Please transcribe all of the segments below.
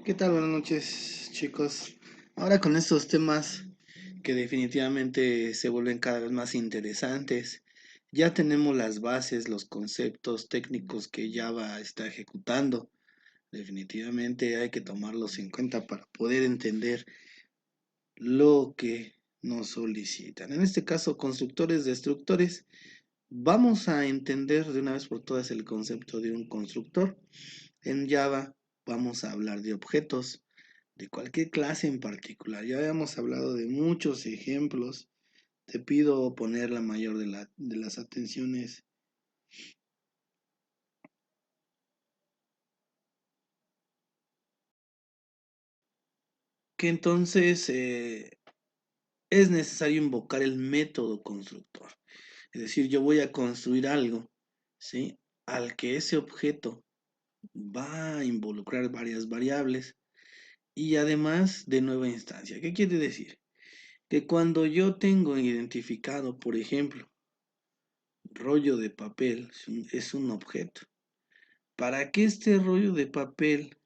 ¿Qué tal? Buenas noches, chicos. Ahora con estos temas que definitivamente se vuelven cada vez más interesantes, ya tenemos las bases, los conceptos técnicos que Java está ejecutando. Definitivamente hay que tomarlos en cuenta para poder entender lo que nos solicitan. En este caso, constructores, destructores. Vamos a entender de una vez por todas el concepto de un constructor. En Java vamos a hablar de objetos de cualquier clase en particular. Ya habíamos hablado de muchos ejemplos. Te pido poner la mayor de las atenciones. Que entonces es necesario invocar el método constructor. Es decir, yo voy a construir algo, ¿sí? Al que ese objeto va a involucrar varias variables y además de nueva instancia. ¿Qué quiere decir? Que cuando yo tengo identificado, por ejemplo, rollo de papel, es un objeto. Para que este rollo de papel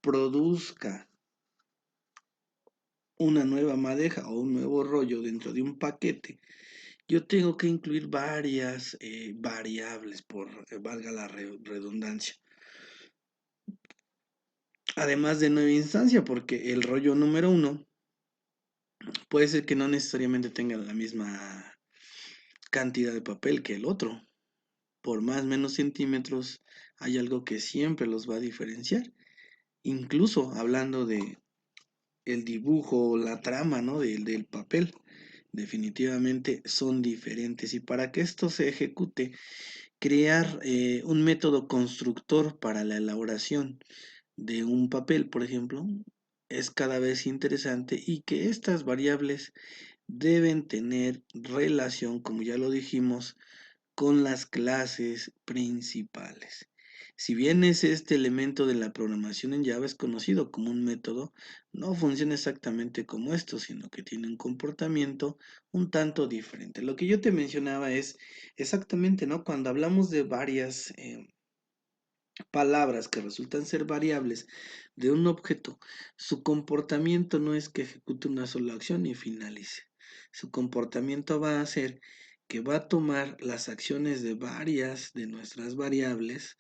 produzca una nueva madeja o un nuevo rollo dentro de un paquete, yo tengo que incluir varias variables, por valga la redundancia. Además de nueva instancia, porque el rollo número uno puede ser que no necesariamente tenga la misma cantidad de papel que el otro. Por más o menos centímetros, hay algo que siempre los va a diferenciar. Incluso hablando de el dibujo, la trama, ¿no? del papel, definitivamente son diferentes. Y para que esto se ejecute, crear un método constructor para la elaboración de un papel, por ejemplo, es cada vez interesante y que estas variables deben tener relación, como ya lo dijimos, con las clases principales. Si bien es este elemento de la programación en Java es conocido como un método, no funciona exactamente como esto, sino que tiene un comportamiento un tanto diferente. Lo que yo te mencionaba es exactamente, ¿no? Cuando hablamos de varias palabras que resultan ser variables de un objeto, su comportamiento no es que ejecute una sola acción y finalice. Su comportamiento va a ser que va a tomar las acciones de varias de nuestras variables,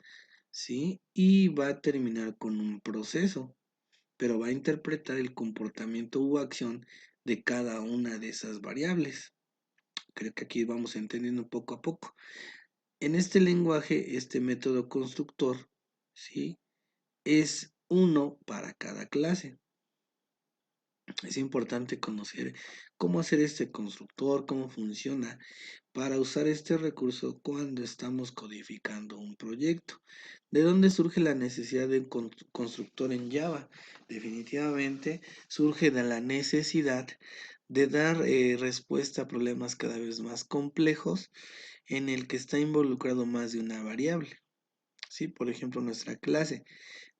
¿sí? Y va a terminar con un proceso, pero va a interpretar el comportamiento u acción de cada una de esas variables. Creo que aquí vamos entendiendo poco a poco. En este lenguaje, este método constructor, ¿sí? Es uno para cada clase. Es importante conocer cómo hacer este constructor, cómo funciona, para usar este recurso cuando estamos codificando un proyecto. ¿De dónde surge la necesidad de un constructor en Java? Definitivamente surge de la necesidad de dar respuesta a problemas cada vez más complejos en el que está involucrado más de una variable. ¿Sí? Por ejemplo, nuestra clase,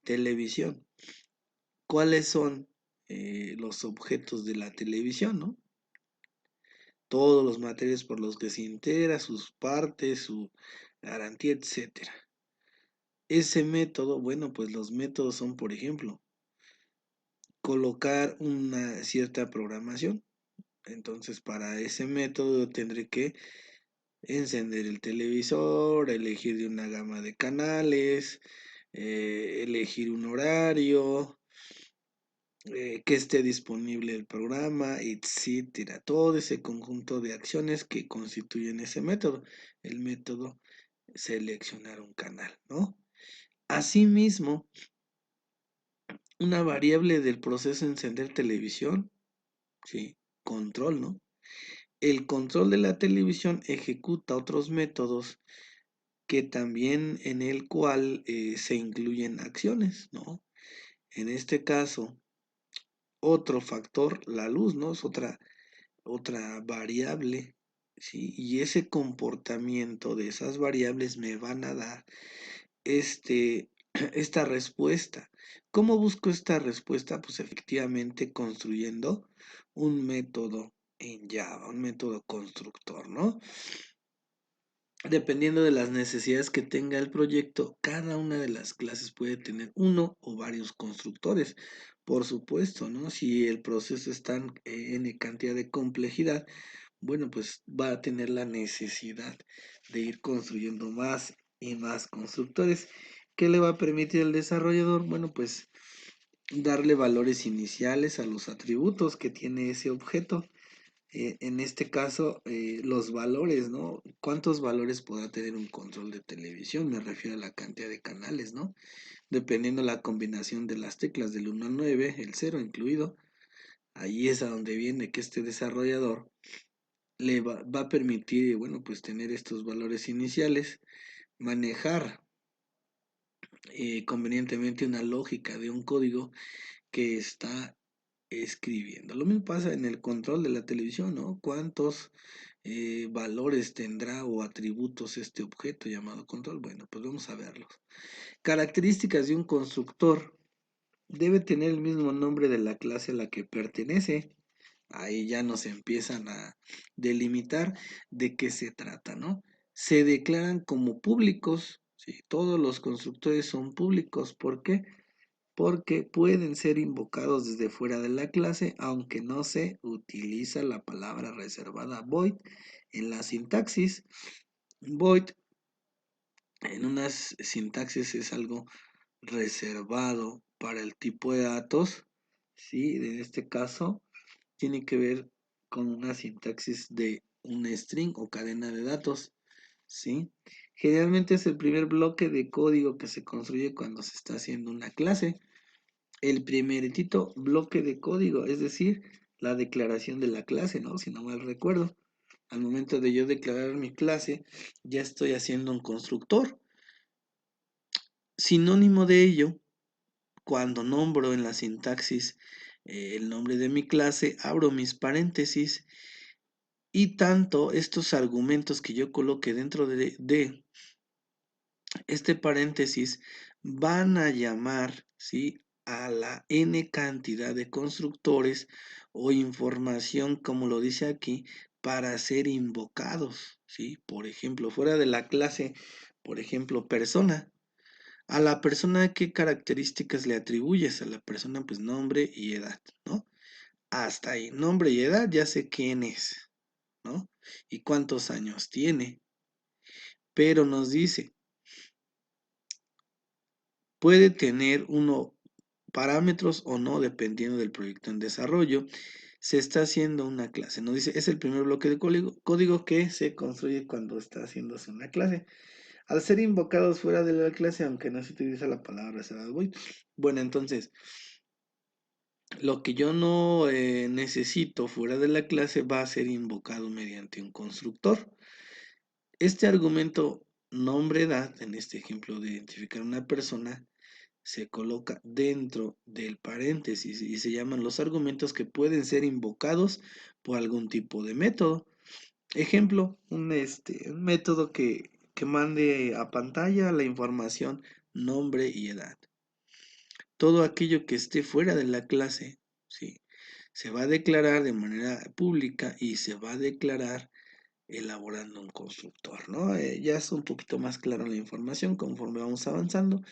televisión. ¿Cuáles son los objetos de la televisión, no? Todos los materiales por los que se integra, sus partes, su garantía, etcétera. Ese método, bueno, pues los métodos son, por ejemplo, colocar una cierta programación. Entonces, para ese método tendré que encender el televisor, elegir de una gama de canales, elegir un horario, que esté disponible el programa, etcétera. Todo ese conjunto de acciones que constituyen ese método. El método seleccionar un canal, ¿no? Asimismo, una variable del proceso encender televisión, ¿sí? Control, ¿no? El control de la televisión ejecuta otros métodos que también en el cual se incluyen acciones, ¿no? En este caso, otro factor, la luz, ¿no? Es otra variable, ¿sí? Y ese comportamiento de esas variables me van a dar esta respuesta. ¿Cómo busco esta respuesta? Pues efectivamente construyendo un método en Java, un método constructor, ¿no? Dependiendo de las necesidades que tenga el proyecto, cada una de las clases puede tener uno o varios constructores. Por supuesto, ¿no? Si el proceso está en cantidad de complejidad, bueno, pues va a tener la necesidad de ir construyendo más y más constructores. ¿Qué le va a permitir al desarrollador? Bueno, pues darle valores iniciales a los atributos que tiene ese objeto. En este caso, los valores, ¿no? ¿Cuántos valores podrá tener un control de televisión? Me refiero a la cantidad de canales, ¿no? Dependiendo la combinación de las teclas del 1 al 9, el 0 incluido, ahí es a donde viene que este desarrollador va a permitir, bueno, pues tener estos valores iniciales, manejar convenientemente una lógica de un código que está escribiendo. Lo mismo pasa en el control de la televisión, ¿no? ¿Cuántos valores tendrá o atributos este objeto llamado control? Bueno, pues vamos a verlos. Características de un constructor. Debe tener el mismo nombre de la clase a la que pertenece. Ahí ya nos empiezan a delimitar de qué se trata, ¿no? Se declaran como públicos, ¿sí? Todos los constructores son públicos. ¿Por qué? Porque pueden ser invocados desde fuera de la clase, aunque no se utiliza la palabra reservada void en la sintaxis. Void en unas sintaxis es algo reservado para el tipo de datos, ¿sí? En este caso tiene que ver con una sintaxis de un string o cadena de datos, ¿sí? Generalmente es el primer bloque de código que se construye cuando se está haciendo una clase. El primeritito bloque de código, es decir, la declaración de la clase, ¿no? Si no mal recuerdo. Al momento de yo declarar mi clase, ya estoy haciendo un constructor. Sinónimo de ello, cuando nombro en la sintaxis el nombre de mi clase, abro mis paréntesis y tanto estos argumentos que yo coloque dentro de este paréntesis van a llamar, ¿sí?, a la n cantidad de constructores o información, como lo dice aquí, para ser invocados, ¿sí? Por ejemplo, fuera de la clase, por ejemplo, persona. A la persona, ¿qué características le atribuyes? A la persona, pues nombre y edad, ¿no? Hasta ahí, nombre y edad, ya sé quién es, ¿no? Y cuántos años tiene. Pero nos dice, puede tener uno parámetros o no, dependiendo del proyecto en desarrollo. Se está haciendo una clase. Nos dice, es el primer bloque de código que se construye cuando está haciéndose una clase. Al ser invocados fuera de la clase, aunque no se utiliza la palabra reservada void. Bueno, entonces, lo que yo no necesito fuera de la clase va a ser invocado mediante un constructor. Este argumento nombre-edad, en este ejemplo de identificar una persona, se coloca dentro del paréntesis y se llaman los argumentos que pueden ser invocados por algún tipo de método. Ejemplo, un método que mande a pantalla la información nombre y edad. Todo aquello que esté fuera de la clase, ¿sí?, se va a declarar de manera pública y se va a declarar elaborando un constructor, ¿no? Ya es un poquito más clara la información conforme vamos avanzando.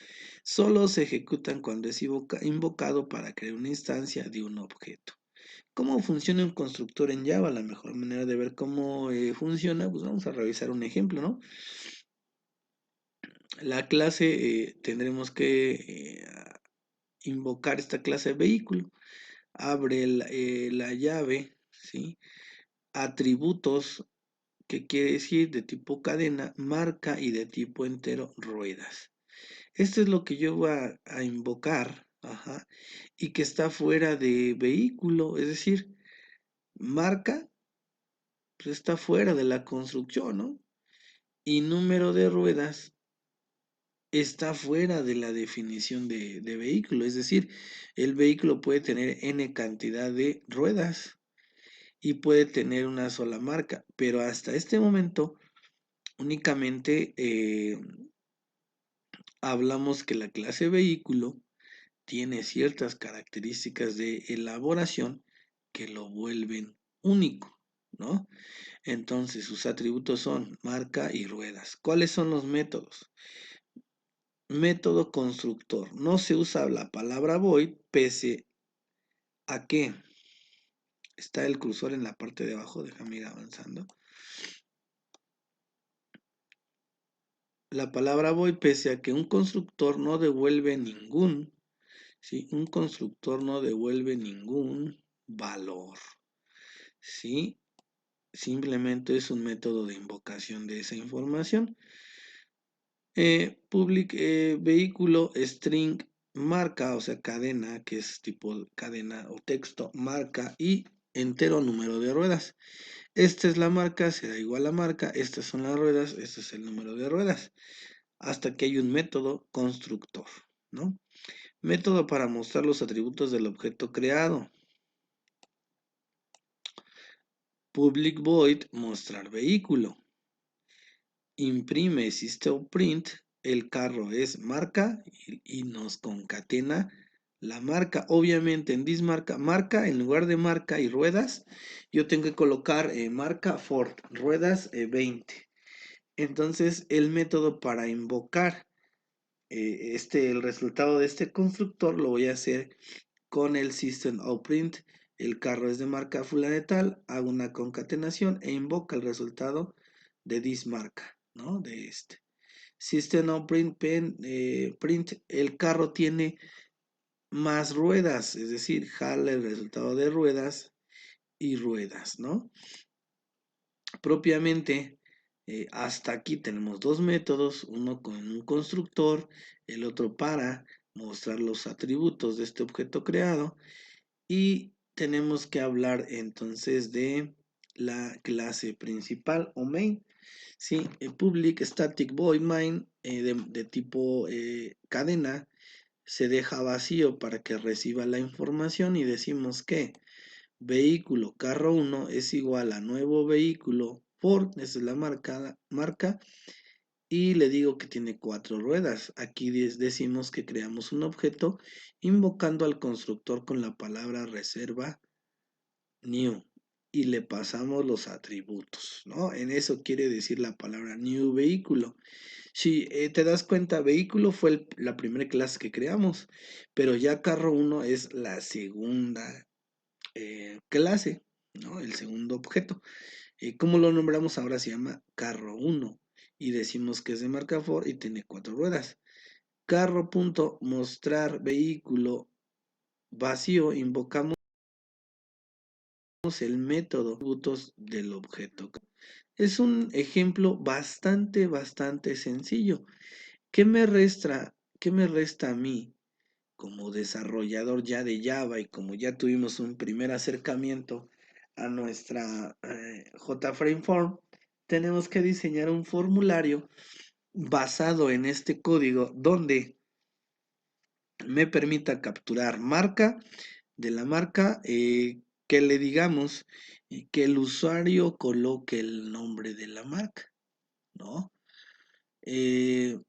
Solo se ejecutan cuando es invocado para crear una instancia de un objeto. ¿Cómo funciona un constructor en Java? La mejor manera de ver cómo funciona, pues vamos a revisar un ejemplo, ¿no? La clase tendremos que invocar esta clase de vehículo. Abre la llave, ¿sí? Atributos, que quiere decir de tipo cadena, marca y de tipo entero, ruedas. Esto es lo que yo voy a invocar, ajá, y que está fuera de vehículo, es decir, marca, pues está fuera de la construcción, ¿no? Y número de ruedas está fuera de la definición de vehículo, es decir, el vehículo puede tener n cantidad de ruedas y puede tener una sola marca, pero hasta este momento únicamente hablamos que la clase vehículo tiene ciertas características de elaboración que lo vuelven único. ¿no? Entonces, sus atributos son marca y ruedas. ¿Cuáles son los métodos? Método constructor. No se usa la palabra void pese a que está el cursor en la parte de abajo. Déjame ir avanzando. La palabra void pese a que un constructor no devuelve ningún, ¿sí? Un constructor no devuelve ningún valor, ¿sí? Simplemente es un método de invocación de esa información. Public vehículo string marca, o sea, cadena, que es tipo cadena o texto, marca y entero número de ruedas. Esta es la marca, será igual a marca, estas son las ruedas, este es el número de ruedas. Hasta que hay un método constructor, ¿no? Método para mostrar los atributos del objeto creado. Public void mostrar vehículo. Imprime print, el carro es marca y nos concatena la marca. Obviamente en marca en lugar de marca y ruedas, yo tengo que colocar marca Ford, ruedas 20. Entonces el método para invocar el resultado de este constructor lo voy a hacer con el system.out.print. El carro es de marca fulana de tal, hago una concatenación e invoca el resultado de this marca, ¿no? De este. System.out.print, print, el carro tiene más ruedas, es decir, jala el resultado de ruedas y ruedas, ¿no? Propiamente, hasta aquí tenemos dos métodos, uno con un constructor, el otro para mostrar los atributos de este objeto creado, y tenemos que hablar entonces de la clase principal o main. Sí, public static void main de tipo cadena se deja vacío para que reciba la información y decimos que vehículo carro 1 es igual a nuevo vehículo Ford, esa es la marca, y le digo que tiene 4 ruedas. Aquí decimos que creamos un objeto invocando al constructor con la palabra reserva new y le pasamos los atributos, ¿no? En eso quiere decir la palabra new vehículo. Si te das cuenta, vehículo fue la primera clase que creamos, pero ya carro 1 es la segunda clase, ¿no? El segundo objeto. ¿Cómo lo nombramos? Ahora se llama carro 1 y decimos que es de marca Ford y tiene 4 ruedas. Carro.mostrar vehículo vacío, invocamos el método atributos del objeto. Es un ejemplo bastante sencillo. ¿Qué me resta a mí como desarrollador ya de Java y como ya tuvimos un primer acercamiento a nuestra JFrame Form? Tenemos que diseñar un formulario basado en este código donde me permita capturar marca de la marca, que le digamos que el usuario coloque el nombre de la marca, ¿no? Eh,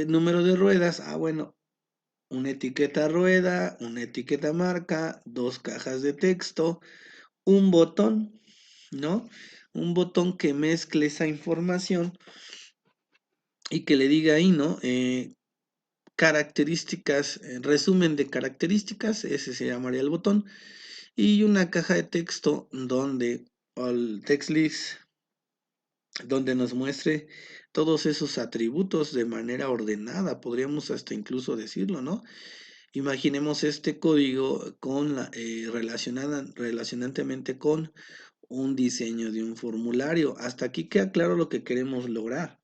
número de ruedas, bueno, una etiqueta rueda, una etiqueta marca, dos cajas de texto, un botón, ¿no? Un botón que mezcle esa información y que le diga ahí, ¿no? Características, resumen de características, ese se llamaría el botón, y una caja de texto donde, o el text list, donde nos muestre todos esos atributos de manera ordenada, podríamos hasta incluso decirlo, ¿no? Imaginemos este código con relacionantemente con un diseño de un formulario. Hasta aquí queda claro lo que queremos lograr.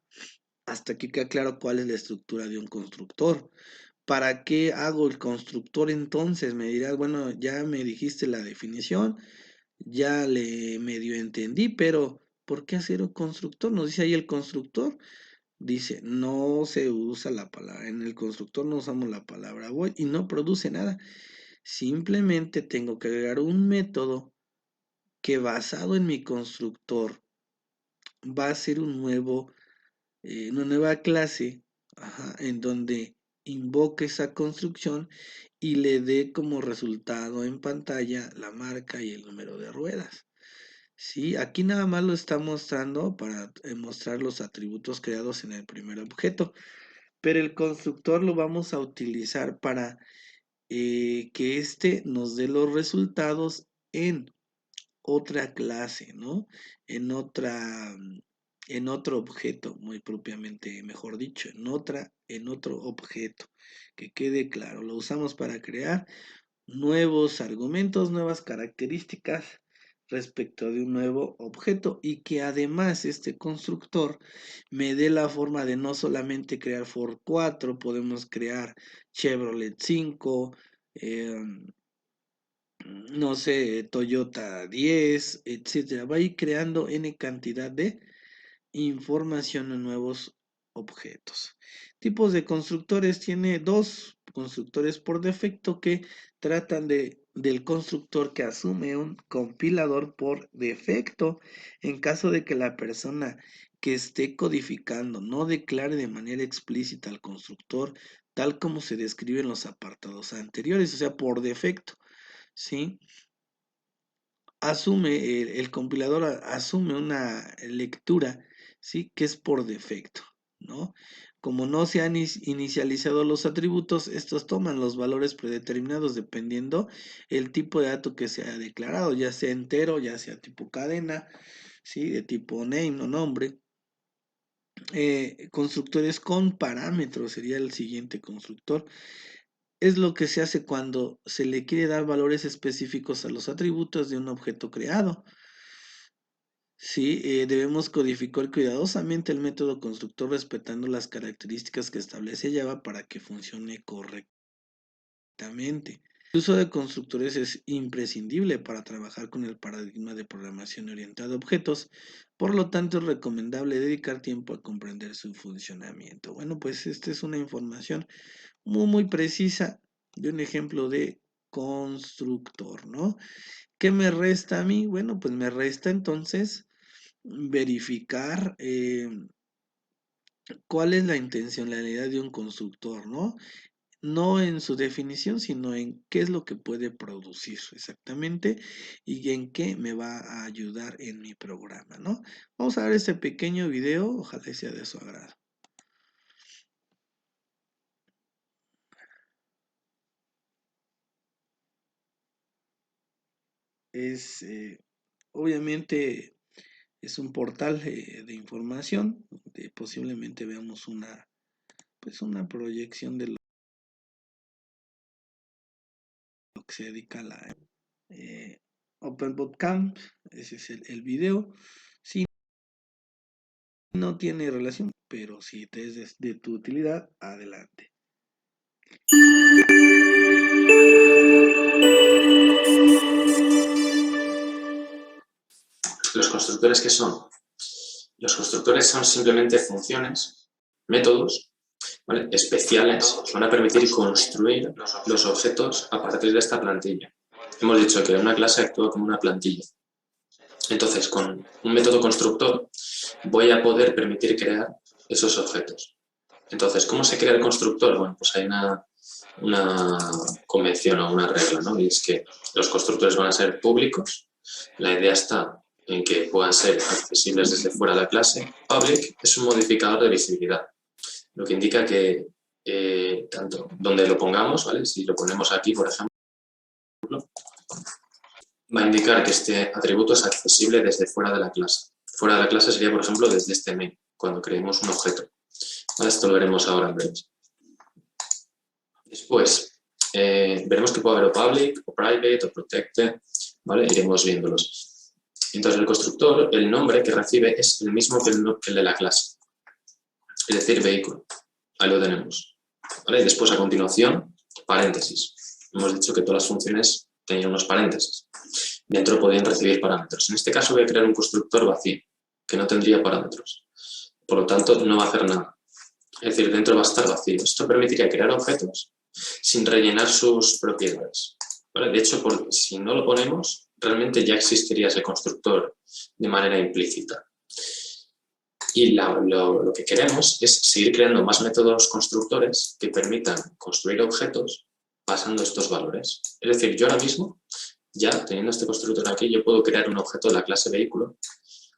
Hasta aquí queda claro cuál es la estructura de un constructor. ¿Para qué hago el constructor entonces? Me dirás, bueno, ya me dijiste la definición, ya le medio entendí, pero ¿por qué hacer un constructor? Nos dice ahí el constructor. Dice, no se usa la palabra, en el constructor no usamos la palabra void y no produce nada. Simplemente tengo que agregar un método que basado en mi constructor va a ser una nueva clase, ajá, en donde invoque esa construcción y le dé como resultado en pantalla la marca y el número de ruedas. Sí, aquí nada más lo está mostrando para mostrar los atributos creados en el primer objeto, pero el constructor lo vamos a utilizar para que éste nos dé los resultados en otra clase, ¿no? En otra, en otro objeto, muy propiamente, mejor dicho, en otro objeto. Que quede claro, lo usamos para crear nuevos argumentos, nuevas características respecto de un nuevo objeto y que además este constructor me dé la forma de no solamente crear Ford 4, podemos crear Chevrolet 5, no sé, Toyota 10, etcétera. Va a ir creando N cantidad de información en nuevos objetos. Tipos de constructores, tiene dos constructores por defecto que tratan del constructor que asume un compilador por defecto en caso de que la persona que esté codificando no declare de manera explícita al constructor tal como se describe en los apartados anteriores, o sea, por defecto, ¿sí? Asume, el compilador asume una lectura, ¿sí? Que es por defecto, ¿no? Como no se han inicializado los atributos, estos toman los valores predeterminados dependiendo el tipo de dato que se haya declarado, ya sea entero, ya sea tipo cadena, ¿sí? De tipo name o nombre. Constructores con parámetros sería el siguiente constructor. Es lo que se hace cuando se le quiere dar valores específicos a los atributos de un objeto creado. Sí, debemos codificar cuidadosamente el método constructor respetando las características que establece Java para que funcione correctamente. El uso de constructores es imprescindible para trabajar con el paradigma de programación orientada a objetos, por lo tanto es recomendable dedicar tiempo a comprender su funcionamiento. Bueno, pues esta es una información muy precisa de un ejemplo de constructor, ¿no? ¿Qué me resta a mí? Bueno, pues me resta entonces verificar cuál es la intencionalidad de un constructor, ¿no? No en su definición, sino en qué es lo que puede producir exactamente y en qué me va a ayudar en mi programa, ¿no? Vamos a ver este pequeño video, ojalá sea de su agrado. Es, obviamente, es un portal de información donde posiblemente veamos pues una proyección de lo que se dedica a la Open Bootcamp. Ese es el video. Si no tiene relación, pero si te es de tu utilidad, adelante. ¿Los constructores qué son? Los constructores son simplemente funciones, métodos, ¿vale?, especiales que van a permitir construir los objetos a partir de esta plantilla. Hemos dicho que una clase actúa como una plantilla. Entonces, con un método constructor voy a poder permitir crear esos objetos. Entonces, ¿cómo se crea el constructor? Bueno, pues hay una convención o una regla, ¿no? Y es que los constructores van a ser públicos. La idea está en que puedan ser accesibles desde fuera de la clase. Public es un modificador de visibilidad, lo que indica que tanto donde lo pongamos, ¿vale? Si lo ponemos aquí, por ejemplo, va a indicar que este atributo es accesible desde fuera de la clase. Fuera de la clase sería, por ejemplo, desde este main, cuando creemos un objeto. ¿Vale? Esto lo veremos ahora en breve. Después, veremos que puede haber o public, o private, o protected, ¿vale? Iremos viéndolos. Entonces, el constructor, el nombre que recibe es el mismo que el de la clase, es decir, vehículo. Ahí lo tenemos. ¿Vale? Y después, a continuación, paréntesis. Hemos dicho que todas las funciones tenían unos paréntesis. Dentro podían recibir parámetros. En este caso voy a crear un constructor vacío, que no tendría parámetros. Por lo tanto, no va a hacer nada. Es decir, dentro va a estar vacío. Esto permitiría crear objetos sin rellenar sus propiedades. ¿Vale? De hecho, si no lo ponemos, realmente ya existiría ese constructor de manera implícita. Y lo que queremos es seguir creando más métodos constructores que permitan construir objetos pasando estos valores. Es decir, yo ahora mismo, ya teniendo este constructor aquí, yo puedo crear un objeto de la clase vehículo,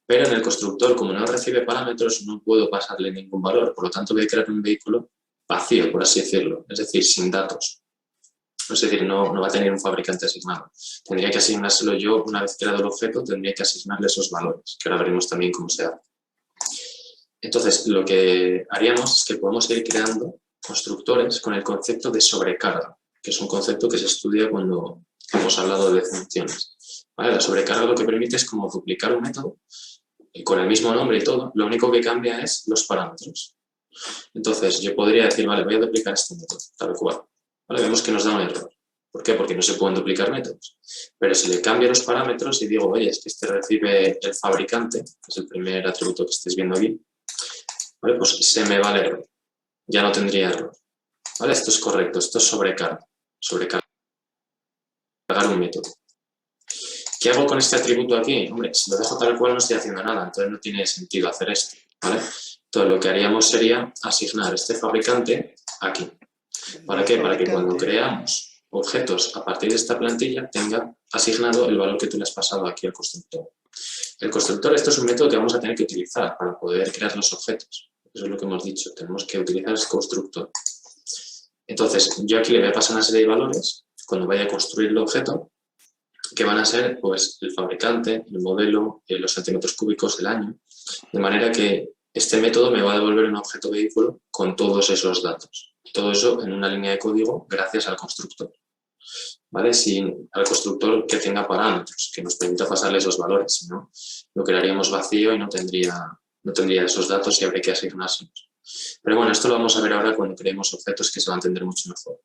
pero en el constructor, como no recibe parámetros, no puedo pasarle ningún valor. Por lo tanto, voy a crear un vehículo vacío, por así decirlo, es decir, sin datos. Es decir, no va a tener un fabricante asignado. Tendría que asignárselo yo, una vez creado el objeto, tendría que asignarle esos valores, que ahora veremos también cómo se hace. Entonces, lo que haríamos es que podemos ir creando constructores con el concepto de sobrecarga, que es un concepto que se estudia cuando hemos hablado de funciones. ¿Vale? La sobrecarga lo que permite es como duplicar un método y con el mismo nombre y todo, lo único que cambia es los parámetros. Entonces, yo podría decir, vale, voy a duplicar este método, tal cual. ¿Vale? Vemos que nos da un error. ¿Por qué? Porque no se pueden duplicar métodos. Pero si le cambio los parámetros y digo, oye, es que este recibe el fabricante, que es el primer atributo que estáis viendo aquí, ¿vale? Pues se me va el error. Ya no tendría error. ¿Vale? Esto es correcto, esto es sobrecarga. Sobrecargar un método. ¿Qué hago con este atributo aquí? Hombre, si lo dejo tal cual no estoy haciendo nada, entonces no tiene sentido hacer esto. ¿Vale? Entonces lo que haríamos sería asignar este fabricante aquí. ¿Para qué? Para que cuando creamos objetos a partir de esta plantilla tenga asignado el valor que tú le has pasado aquí al constructor. El constructor, esto es un método que vamos a tener que utilizar para poder crear los objetos. Eso es lo que hemos dicho, tenemos que utilizar el constructor. Entonces, yo aquí le voy a pasar una serie de valores cuando vaya a construir el objeto, que van a ser pues, el fabricante, el modelo, los centímetros cúbicos, el año, de manera que este método me va a devolver un objeto vehículo con todos esos datos. Todo eso en una línea de código gracias al constructor. ¿Vale? Sin al constructor que tenga parámetros, que nos permita pasarle esos valores, si no, lo crearíamos vacío y no tendría esos datos y habría que asignárselos. Pero bueno, esto lo vamos a ver ahora cuando creemos objetos que se va a entender mucho mejor.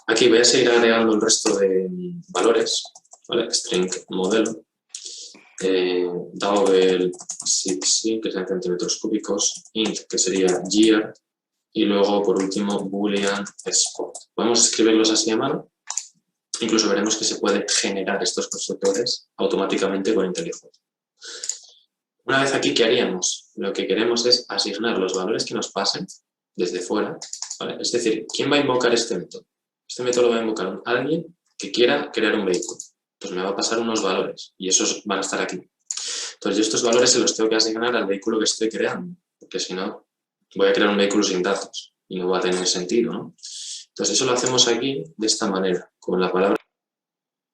Aquí voy a seguir agregando el resto de valores, ¿vale? String modelo, double 6, que serían centímetros cúbicos, int, que sería year, y luego, por último, boolean spot. Podemos escribirlos así a mano. Incluso veremos que se pueden generar estos constructores automáticamente con IntelliJ. Una vez aquí, ¿qué haríamos? Lo que queremos es asignar los valores que nos pasen desde fuera. ¿Vale? Es decir, ¿quién va a invocar este método? Este método lo va a invocar alguien que quiera crear un vehículo. Pues me va a pasar unos valores y esos van a estar aquí. Entonces yo estos valores se los tengo que asignar al vehículo que estoy creando, porque si no voy a crear un vehículo sin datos y no va a tener sentido, ¿no? Entonces eso lo hacemos aquí de esta manera, con la palabra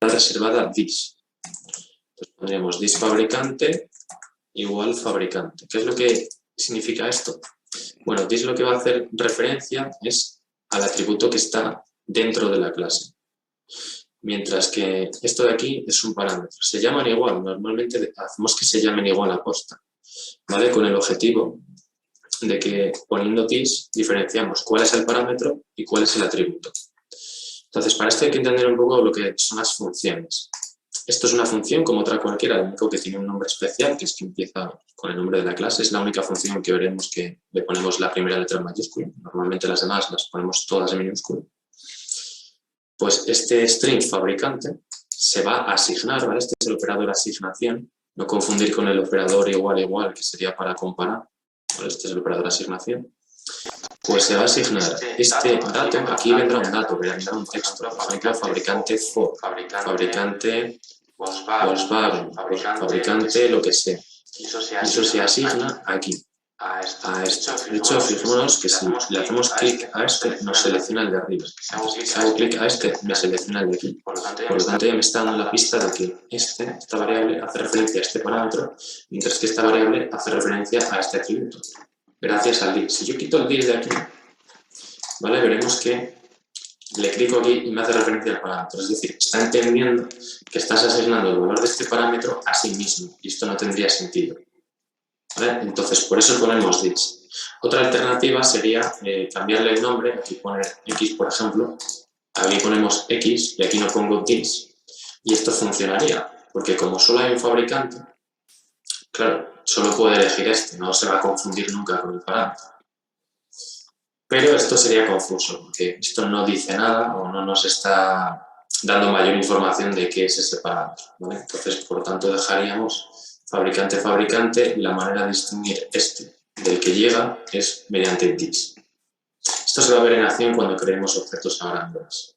reservada this. Entonces pondríamos this fabricante igual fabricante. ¿Qué es lo que significa esto? Bueno, this lo que va a hacer referencia es al atributo que está dentro de la clase. Mientras que esto de aquí es un parámetro. Se llaman igual, normalmente hacemos que se llamen igual a posta, ¿vale? Con el objetivo de que poniendo this diferenciamos cuál es el parámetro y cuál es el atributo. Entonces, para esto hay que entender un poco lo que son las funciones. Esto es una función como otra cualquiera, lo único que tiene un nombre especial, que es que empieza con el nombre de la clase. Es la única función que veremos que le ponemos la primera letra en mayúscula. Normalmente las demás las ponemos todas en minúscula. Pues este string fabricante se va a asignar, ¿vale? Este es el operador asignación, no confundir con el operador igual, que sería para comparar. ¿Vale? Este es el operador asignación. Pues se va a asignar este dato, aquí vendrá un dato, vendrá un texto. Por ejemplo, fabricante Ford, fabricante Volkswagen, fabricante lo que sea. Y eso se asigna aquí, a esto. De hecho, fijémonos que si le hacemos clic a este, nos selecciona el de arriba. Si hago clic a este, me selecciona el de aquí. Por lo tanto, ya me está dando la pista de que esta variable hace referencia a este parámetro, mientras que esta variable hace referencia a este atributo. Gracias al div. Si yo quito el div de aquí, ¿vale? Veremos que le clico aquí y me hace referencia al parámetro. Es decir, está entendiendo que estás asignando el valor de este parámetro a sí mismo. Y esto no tendría sentido. ¿Vale? Entonces, por eso ponemos this. Otra alternativa sería cambiarle el nombre. Aquí poner x, por ejemplo. Aquí ponemos x y aquí no pongo this. Y esto funcionaría. Porque como solo hay un fabricante, claro, solo puede elegir este. No se va a confundir nunca con el parámetro. Pero esto sería confuso, porque esto no dice nada o no nos está dando mayor información de qué es ese parámetro, ¿vale? Entonces, por lo tanto, dejaríamos fabricante, la manera de distinguir este del que llega es mediante this. Esto se va a ver en acción cuando creemos objetos a grandes.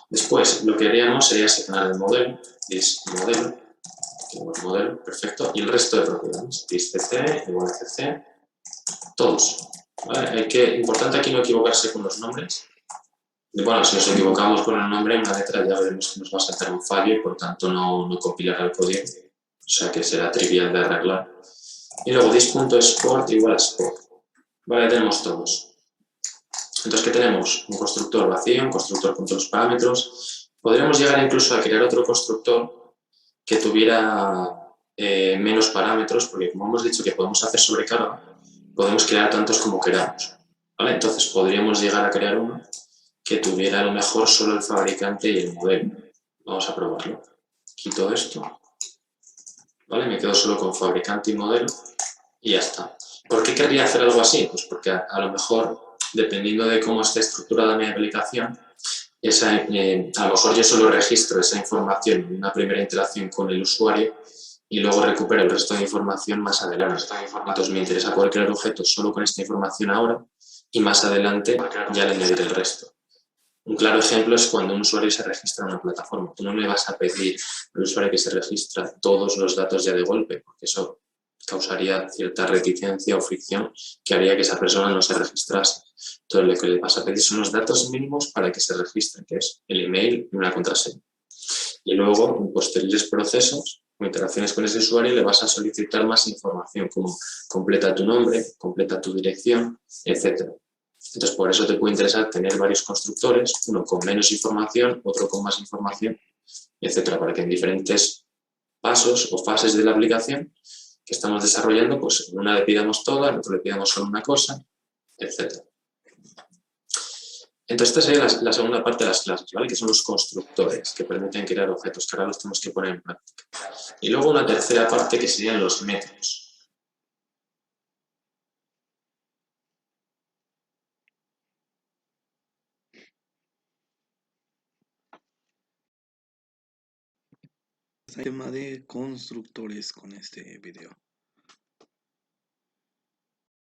Después, lo que haríamos sería asignar el modelo, this modelo, tenemos modelo, perfecto, y el resto de propiedades, this cc, igual cc, todos. ¿Vale? Importante aquí no equivocarse con los nombres. Bueno, si nos equivocamos con el nombre, una letra ya veremos que nos va a saltar un fallo y por tanto no compilará el código. O sea que será trivial de arreglar. Y luego this.export igual a export. Vale, tenemos todos. Entonces, ¿qué tenemos? Un constructor vacío, un constructor con todos los parámetros. Podríamos llegar incluso a crear otro constructor que tuviera menos parámetros, porque como hemos dicho que podemos hacer sobrecarga, podemos crear tantos como queramos. ¿Vale? Entonces, podríamos llegar a crear uno que tuviera a lo mejor solo el fabricante y el modelo. Vamos a probarlo. Quito esto. ¿Vale? Me quedo solo con fabricante y modelo y ya está. ¿Por qué querría hacer algo así? Pues porque a lo mejor, dependiendo de cómo esté estructurada mi aplicación, a lo mejor yo solo registro esa información en una primera interacción con el usuario y luego recupero el resto de información más adelante. Entonces me interesa poder crear objetos solo con esta información ahora y más adelante ya le añadiré el resto. Un claro ejemplo es cuando un usuario se registra en una plataforma. Tú no le vas a pedir al usuario que se registra todos los datos ya de golpe, porque eso causaría cierta reticencia o fricción que haría que esa persona no se registrase. Entonces, lo que le vas a pedir son los datos mínimos para que se registre, que es el email y una contraseña. Y luego, en posteriores procesos o interacciones con ese usuario, le vas a solicitar más información, como completa tu nombre, completa tu dirección, etc. Entonces, por eso te puede interesar tener varios constructores, uno con menos información, otro con más información, etcétera, para que en diferentes pasos o fases de la aplicación que estamos desarrollando, pues en una le pidamos toda, en otra le pidamos solo una cosa, etcétera. Entonces, esta sería la segunda parte de las clases, ¿vale? Que son los constructores, que permiten crear objetos, que ahora los tenemos que poner en práctica. Y luego una tercera parte que serían los métodos. Tema de constructores con este video.